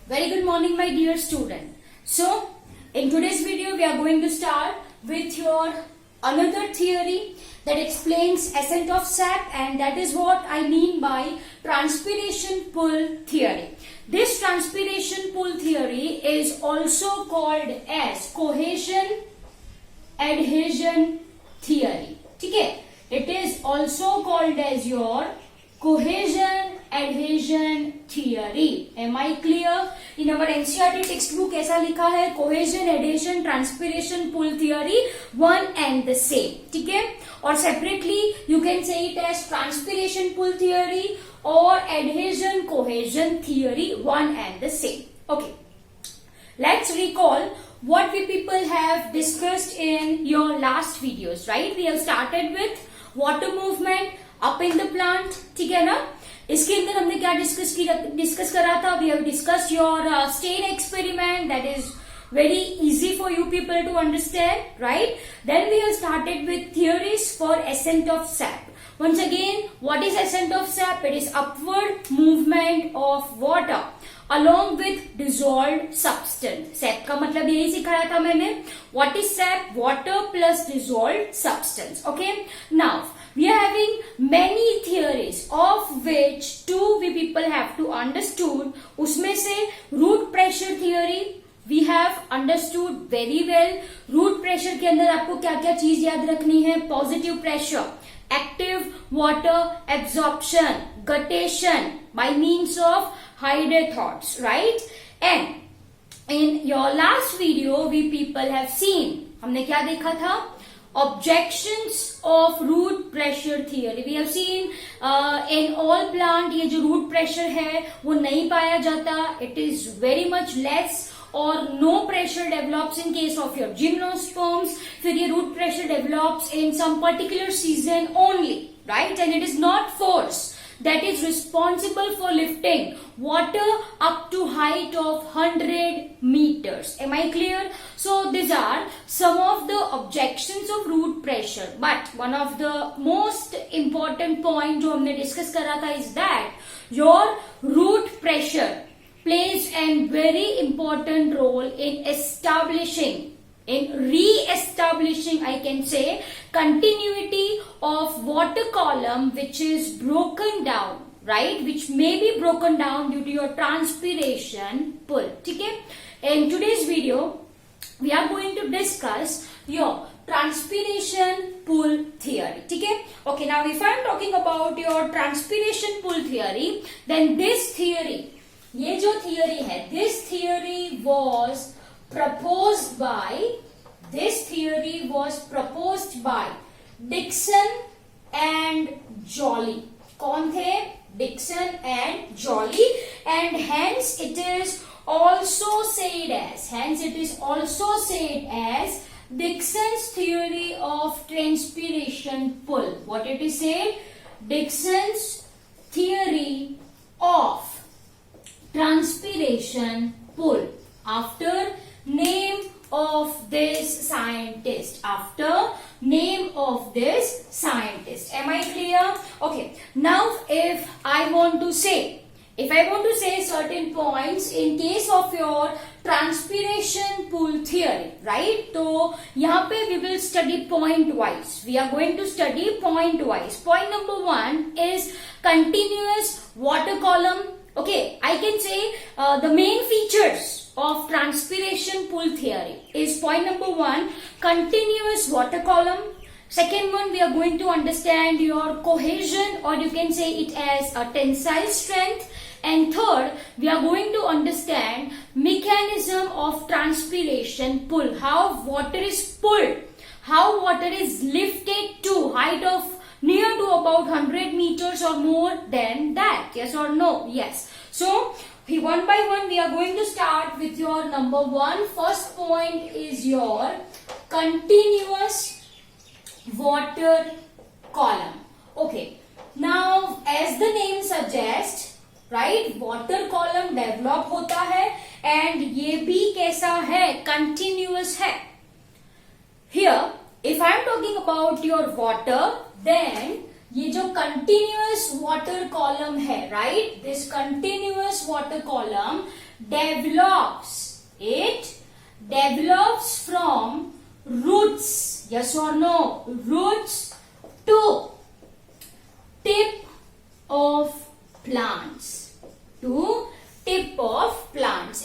Very good morning, my dear student. So, in today's video, we are going to start with your another theory that explains ascent of sap, and that is what I mean by transpiration pull theory. This transpiration pull theory is also called as cohesion adhesion theory. Okay? It is also called as your cohesion adhesion theory. Am I clear? In our NCERT textbook ऐसा लिखा है cohesion adhesion transpiration pull theory one and the same. ठीक है? और separately you can say it as transpiration pull theory or adhesion cohesion theory one and the same. Okay. Let's recall what we people have discussed in your last videos, right? We have started with water movement up in the plant. ठीक है ना? इसके अंदर हमने क्या discuss करा था? We have discussed your stain experiment. That is very easy for you people to understand, right? Then we have started with theories for ascent of sap. Once again, what is ascent of sap? It is upward movement of water along with dissolved substance. Sap का मतलब यही सिखाया था मैंने. What is sap? Water plus dissolved substance. Okay. Now we are having many theories of which two we people have to understood. उसमें से root pressure theory we have understood very well. root pressure के अंदर आपको क्या क्या चीज याद रखनी है? positive pressure, active water absorption, guttation by means of hydrothorns, right? And in your last video we people have seen, हमने क्या देखा था? Objections of root pressure theory. We have seen in all plant ये जो root pressure है वो नहीं पाया जाता. It is very much less or no pressure develops in case of your gymnosperms. फिर ये root pressure develops in some particular season only, right? And it is not force that is responsible for lifting water up to height of 100 meters. Am I clear? So these are some of the objections of root pressure. But one of the most important point जो हमने discuss करा था is that your root pressure plays a very important role in establishing, in re-establishing, I can say, continuity of water column which is broken down, right? Which may be broken down due to your transpiration pull. Okay? In today's video, we are going to discuss your transpiration pull theory. Okay? Okay, now if I am talking about your transpiration pull theory, then this theory, ये जो theory है, this theory was proposed by Dickson and Joly. कौन थे? Dickson and Joly, and hence it is also said as Dickson's theory of transpiration pull. What it is said? Dickson's theory of transpiration pull. After name of this scientist. Am I clear? Okay. Now if I want to say certain points in case of your transpiration pull theory, right? तो यहाँ पे we will study point wise. We are going to study point wise. Point number 1 is continuous water column. Okay, I can say the main features of transpiration pull theory is point number 1, continuous water column. Second one, we are going to understand your cohesion, or you can say it as a tensile strength. And third, we are going to understand mechanism of transpiration pull. How water is pulled, how water is lifted to height of near to about 100 meters or more than that. Yes or no? Yes. So, one by one we are going to start with your number 1. First point is your continuous water column. Okay. Now, as the name suggests, right, water column develop होता है and ये भी कैसा है? Continuous है. Here, if I am talking about your water, then ये जो continuous water column है, right, this continuous water column it develops from roots, yes or no, roots to tip of plants,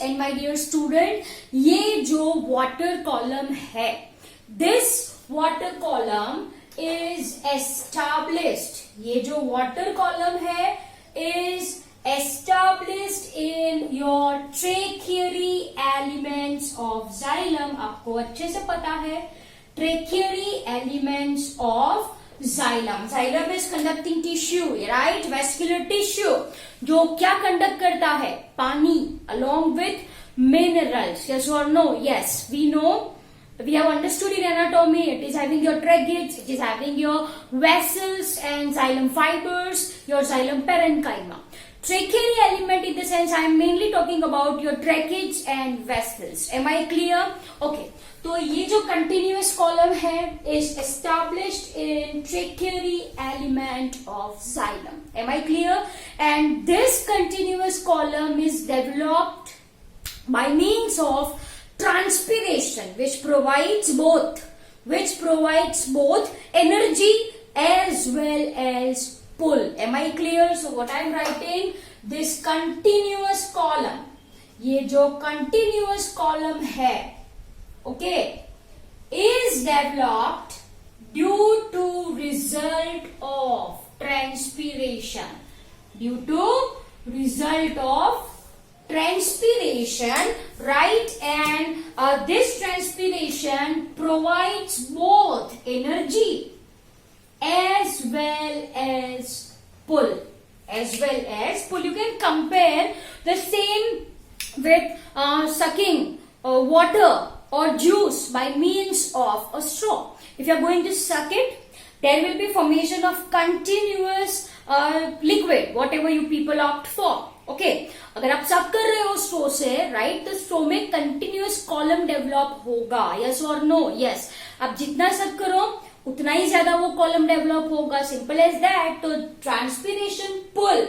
and my dear student, ये जो water column है, this water column is established, ये जो water column है is established in your tracheary elements of xylem. आपको अच्छे से पता है tracheary elements of xylem. Xylem is conducting tissue, right? Vascular tissue जो क्या कंडक्ट करता है? पानी along with minerals. Yes or no? Yes, we know. We have understood in anatomy. It is having your tracheates, it is having your vessels and xylem fibers, your xylem parenchyma. Tracheary element in the sense I am mainly talking about your tracheates and vessels. Am I clear? Okay. तो ये जो continuous column है is established in tracheary element of xylem. Am I clear? And this continuous column is developed by means of transpiration, which provides both energy as well as pull. Am I clear? So what I am writing, this continuous column, ये जो continuous column है, okay, is developed due to result of transpiration, right? And this transpiration provides both energy as well as pull. You can compare the same with sucking water or juice by means of a straw. If you are going to suck it, there will be formation of continuous liquid, whatever you people opt for. Okay, अगर आप सक कर रहे हो स्ट्रो से, right, तो straw में continuous column develop होगा. यस और नो? यस. आप जितना सक करो उतना ही ज्यादा वो कॉलम डेवलप होगा. Simple as that. तो transpiration pull,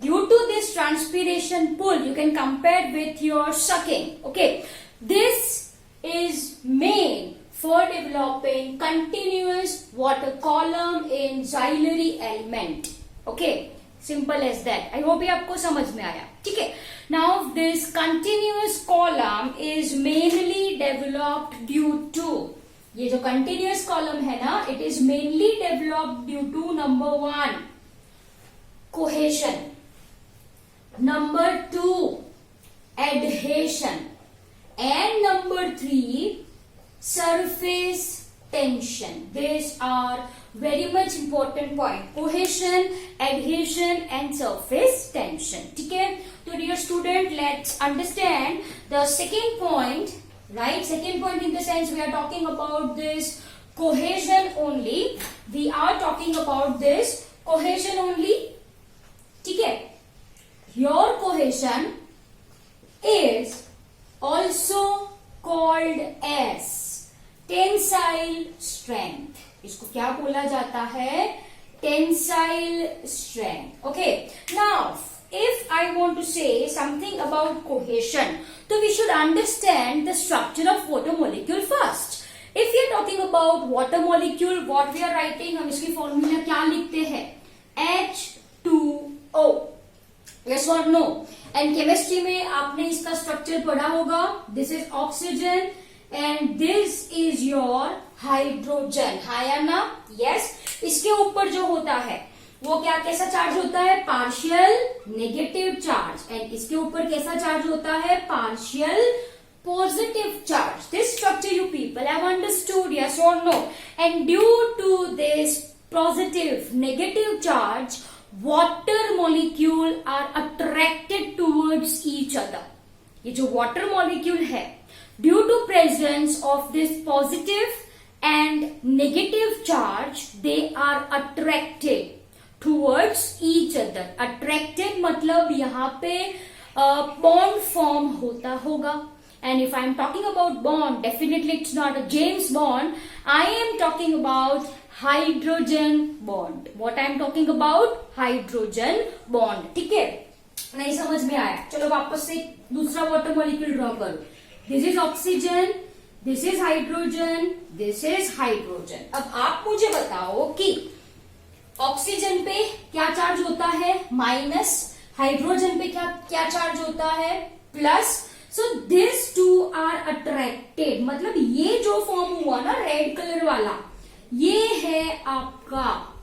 due to this transpiration pull you can compare with your sucking. Okay, this is main for developing continuous water column in xylem element. Okay, simple as that. I hope ये आपको समझ में आया. ठीक है. Now this continuous column is mainly developed due to, ये जो continuous column है ना, it is mainly developed due to number 1 cohesion, number 2 adhesion, and number 3 surface tension. These are very much important point: cohesion, adhesion, and surface tension. ठीक है. तो dear student, let's understand the second point. Right, second point in the sense we are talking about this cohesion only. We are talking about this cohesion only. ठीक है. Your cohesion is also called as tensile strength. इसको क्या बोला जाता है? Tensile strength. Okay. Now, if I want to say something about cohesion, so we should understand the structure of water molecule first. If we are talking about water molecule, what we are writing, हम इसकी formula क्या लिखते हैं? H2O. Yes or no? And chemistry में आपने इसका structure पढ़ा होगा. This is oxygen and this is your hydrogen. है ना? Yes. इसके ऊपर जो होता है वो क्या, कैसा चार्ज होता है? Partial negative charge. एंड इसके ऊपर कैसा चार्ज होता है? Partial positive charge. This structure you people have understood, yes or no? And due to this positive negative charge, water molecule are attracted towards each other. ये जो water molecule है, due to presence of this positive and negative charge, they are attracted towards each other. Attracted मतलब यहाँ पे bond form होता होगा. And if I am talking about bond, definitely it's not a James Bond. I am talking about hydrogen bond. What I am talking about? Hydrogen bond. ठीक है, नहीं समझ में आया? चलो वापस से दूसरा वाटर मॉलिक्यूल ड्रॉ करो. This is oxygen, this is hydrogen, this is hydrogen. अब आप मुझे बताओ कि ऑक्सीजन पे क्या चार्ज होता है? माइनस. हाइड्रोजन पे क्या चार्ज होता है? Plus. So this two are attracted. मतलब ये जो फॉर्म हुआ ना रेड कलर वाला, ये है आपका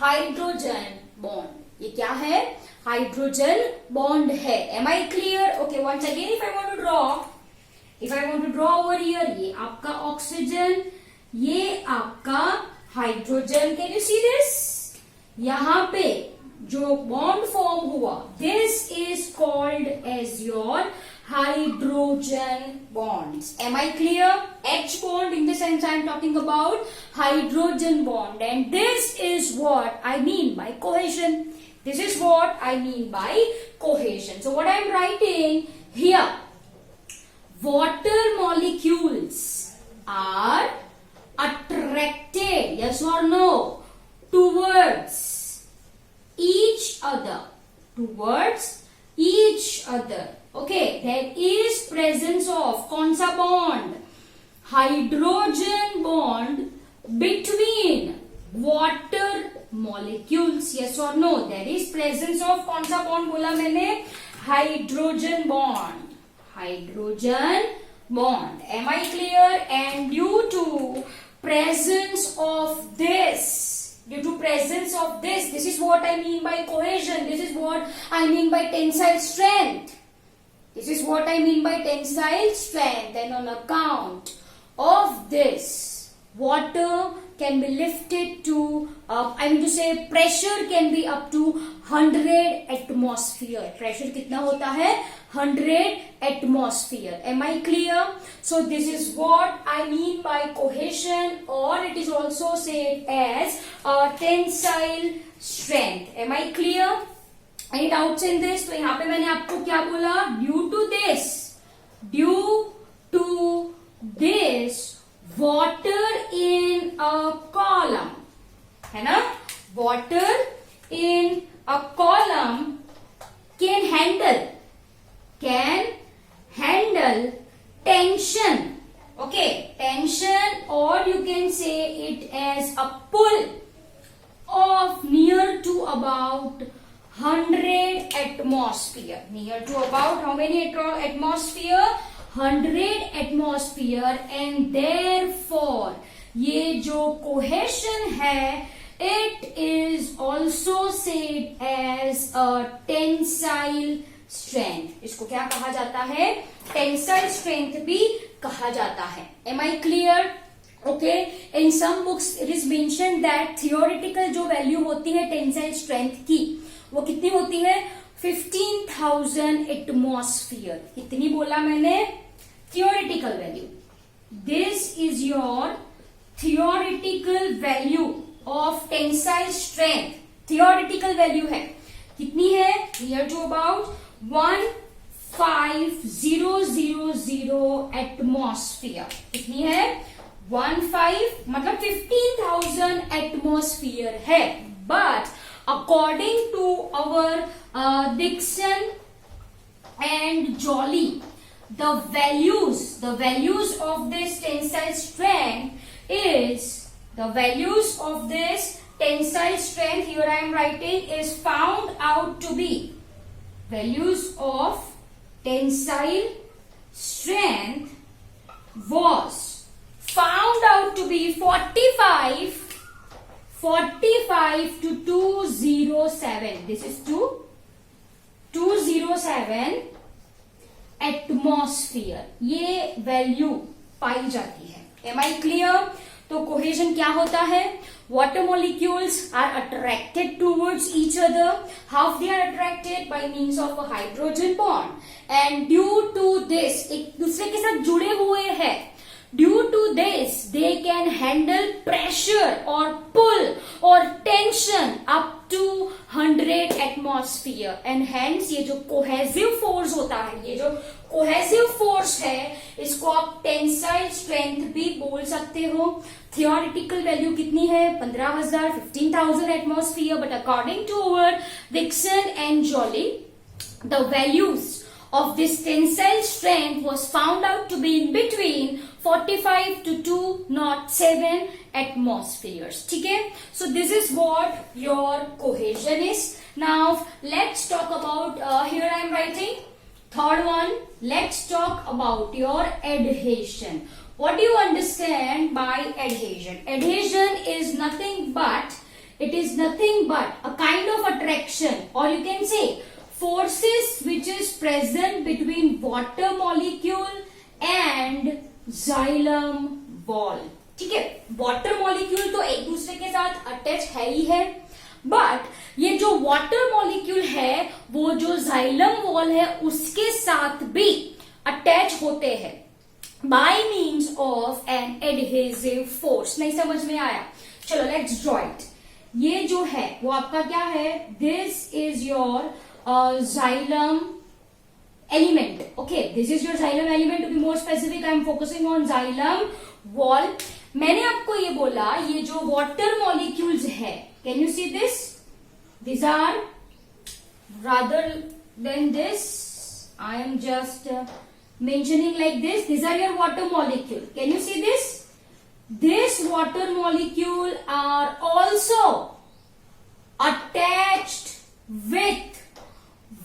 हाइड्रोजन बॉन्ड. ये क्या है? हाइड्रोजन बॉन्ड है. Am I clear? Okay, once again if I want to draw over here, ये आपका ऑक्सीजन, ये आपका hydrogen. Can you see this? यहां पे जो बॉन्ड फॉर्म हुआ, this is called as your hydrogen bonds. Am I clear? H bond, in the sense I am talking about hydrogen bond, and this is what I mean by cohesion. This is what I mean by cohesion. So what I am writing here, water molecules are attracted, yes or no, towards each other. Okay, there is presence of कौन सा bond? Hydrogen bond between water molecules. Yes or no? There is presence of कौन सा bond बोला मैंने? Hydrogen bond. Am I clear? And due to presence of this, this is what I mean by cohesion. This is what I mean by tensile strength. And on account of this, water can be lifted to, pressure can be up to 100 atmosphere. Pressure कितना होता है? 100 atmosphere. Am I clear? So this is what I mean by cohesion, or it is also said as tensile strength. Am I clear? Any doubts in this? तो यहाँ पे मैंने आपको क्या बोला? Due to this, water in a column, है ना? Water in a column can handle tension. Okay, tension, or you can say it as a pull of near to about 100 atmosphere. Near to about how many atmosphere? 100 atmosphere. And therefore ये जो cohesion है, it is also said as a tensile strength. इसको क्या कहा जाता है? Tensile strength भी कहा जाता है. Am I clear? Okay, in some books it is mentioned that theoretical जो value होती है tensile strength की, वो कितनी होती है? 15,000 एटमॉस्फियर. कितनी बोला मैंने? Theoretical value. This is your theoretical value of tensile strength. Theoretical value है, कितनी है? Near to about 15,000 atmosphere. कितनी है? 15 मतलब 15,000 एटमॉस्फियर है. But according to our Dixon and Joly, the values of this tensile strength is, here I am writing, is found out to be, values of tensile strength was found out to be 45 to 207. This is 207 atmosphere. ये value pi जाती है. Am I clear? तो cohesion क्या होता है? Water molecules are attracted towards each other. How they are attracted? By means of a hydrogen bond. And due to this, एक दूसरे के साथ जुड़े हुए हैं. Due to this, they can handle pressure or pull or tension up to 100 atmosphere. And hence ये जो cohesive force होता है, ये जो cohesive force है, इसको आप tensile strength भी बोल सकते हो. थियोरिटिकल वैल्यू कितनी है 15,000 15,000 atmosphere, but according to our Dixon and Joly the values of this tensile strength was found out to be in between 45 to 207 atmospheres. ठीक है, so this is what your cohesion is. Now let's talk about here I am writing third one. Let's talk about your adhesion. What do you understand by adhesion? Adhesion is nothing but a kind of attraction, or you can say forces which is present between water molecule and xylem wall. ठीक है, water molecule तो एक दूसरे के साथ attach है ही है, but ये जो वाटर मॉलिक्यूल है वो जो xylem wall है उसके साथ भी अटैच होते हैं by means of an adhesive force. नहीं समझ में आया? चलो लेट्स ड्रॉ इट. ये जो है वो आपका क्या है? This is your xylem element. Okay, this is your xylem element. To be more specific, I am focusing on xylem wall. मैंने आपको ये बोला ये जो water molecules है, can you see this? These are rather than this. I am just mentioning like this. These are your water molecule. Can you see this? This water molecule are also attached with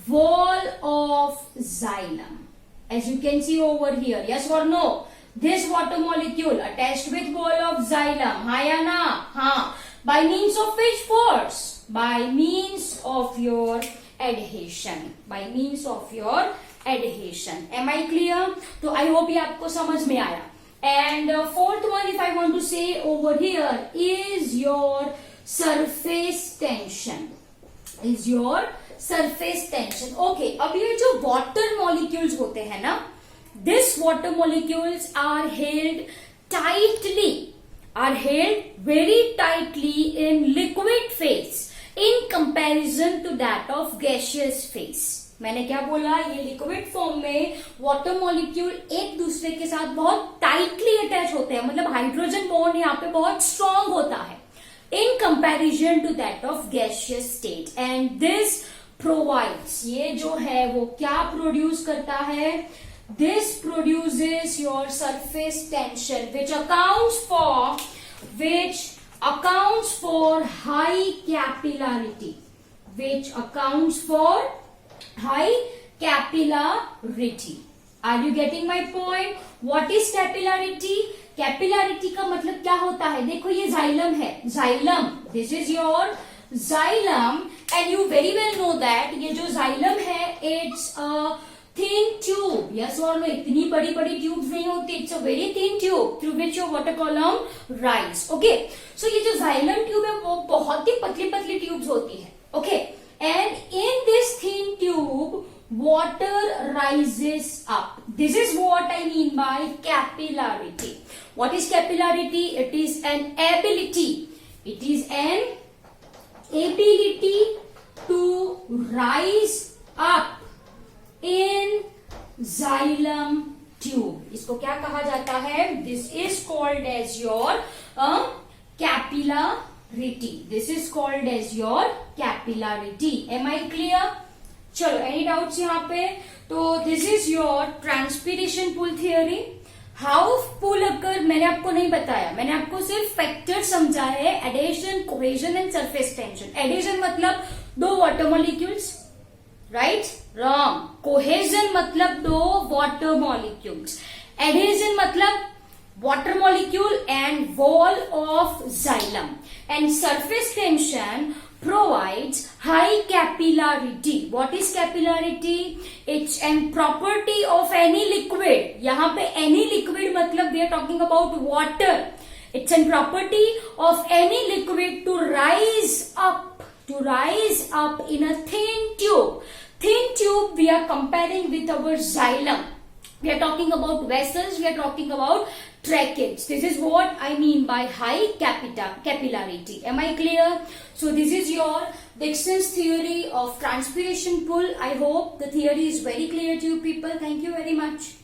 wall of xylem, as you can see over here. Yes or no? This water molecule attached with wall of xylem. हाँ या ना? हाँ. By means of which force? By means of your adhesion. By means of your adhesion. Am I clear? तो I hope ये आपको समझ में आया. And fourth one, if I want to say over here, is your surface tension. Is your surface tension. Okay, अब ये जो water molecules होते हैं ना, this water molecules are held very tightly in liquid phase in comparison to that of gaseous phase. मैंने क्या बोला? ये लिक्विड फॉर्म में वाटर मॉलिक्यूल एक दूसरे के साथ बहुत टाइटली अटैच होते हैं, मतलब हाइड्रोजन बॉन्ड यहाँ पे बहुत स्ट्रॉन्ग होता है in comparison to that of gaseous state. And this provides, ये जो है वो क्या प्रोड्यूस करता है? This produces your surface tension which accounts for high capillarity. Are you getting my point? What is capillarity? Capillarity का मतलब क्या होता है? देखो ये xylem है, xylem, this is your xylem and you very well know that ये जो xylem है it's a thin tube. Yes और नो? इतनी बड़ी बड़ी ट्यूब्स नहीं होती, it's a very thin tube through which your water column rise. Okay, so ये जो xylem ट्यूब है वो बहुत ही पतली पतली ट्यूब्स होती है. Okay, and in this thin tube water rises up. This is what I mean by capillarity. What is capillarity? It is an ability. It is an ability to rise up in xylem tube. इसको क्या कहा जाता है? This is called as your capillarity. This is called as your capillarity. Am I clear? चलो, any doubts यहाँ पे? तो this is your transpiration pull theory. How pull occur मैंने आपको नहीं बताया, मैंने आपको सिर्फ फैक्टर समझा है, adhesion, cohesion and surface tension. Adhesion मतलब दो water molecules, right? Wrong. Cohesion मतलब दो वाटर मॉलिक्यूल्स. एडेशन मतलब water molecule and wall of xylem. And surface tension provides high capillarity. What is capillarity? It's an property of any liquid. यहाँ पे any liquid मतलब we are talking about water. It's a property of any liquid to rise up in a thin tube. Thin tube we are comparing with our xylem. We are talking about vessels, we are talking about tracheids. This is what I mean by high capillarity. Am I clear? So this is your Dixon's theory of transpiration pull. I hope the theory is very clear to you people. Thank you very much.